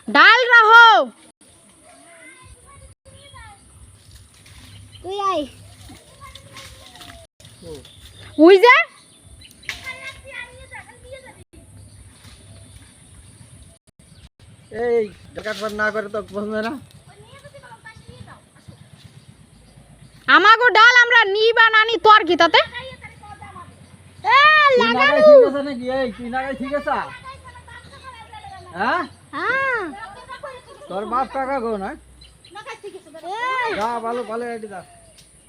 डाल रहो তুই আই উই যা এই কাটবার না করে তো বুঝবে না আমাগো ডাল আমরা নিবা নানি তোর কি তাতে এ লাগানো ঠিক আছে নাকি এই তুই নাগাই ঠিক আছে হ্যাঁ হ্যাঁ তোর বাপ টাকা গো না যা ভালো ভালো এটি দা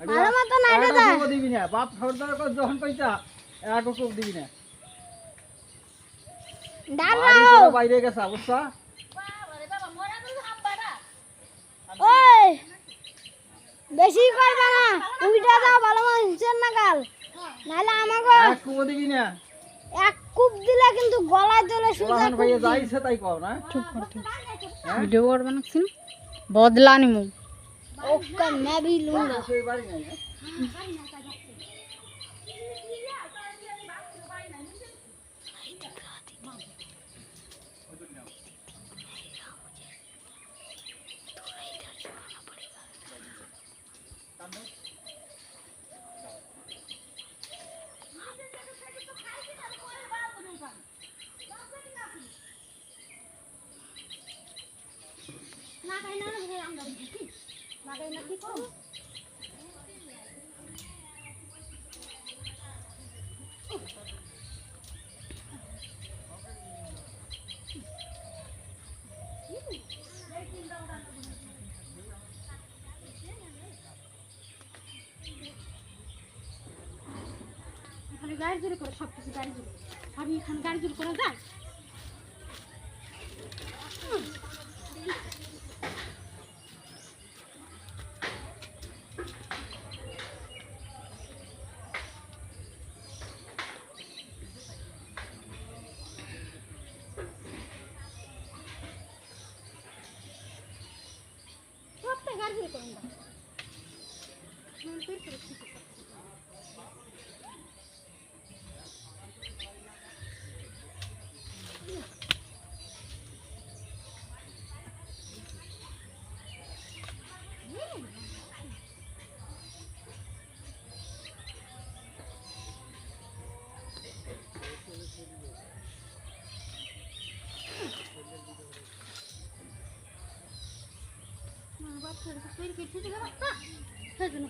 ভালো মত না এটা দা দিবি না বাপ খবরদার কর যখন পয়সা এক কোপ দিবি না ডাল বাড়ি নাও করে বাইরে গেছে বুঝছা ওই বেশি করবে না উইটা দাও ভালো মত হিসেব না গাল নালে আমাগো এক কোপ দিবি না এক কূপ দিলে কিন্তু গলায় চলে সুজা ওখান ভাইয়া যাইছে তাই কও না চুপ কর তুই ভিডিও করবে না সিন বদলা নিমু ওকে मैं भी लूंगा সেই বাড়ি নাই গাড়ি জোরে করে সব কিছু গাড়ি জোরে আমি এখানে গাড়ি জোরে করে যাই সবটা গাড়ি জোরে করুন না বাচ্চারা তো তৈরি করতে গেল না সেজন্য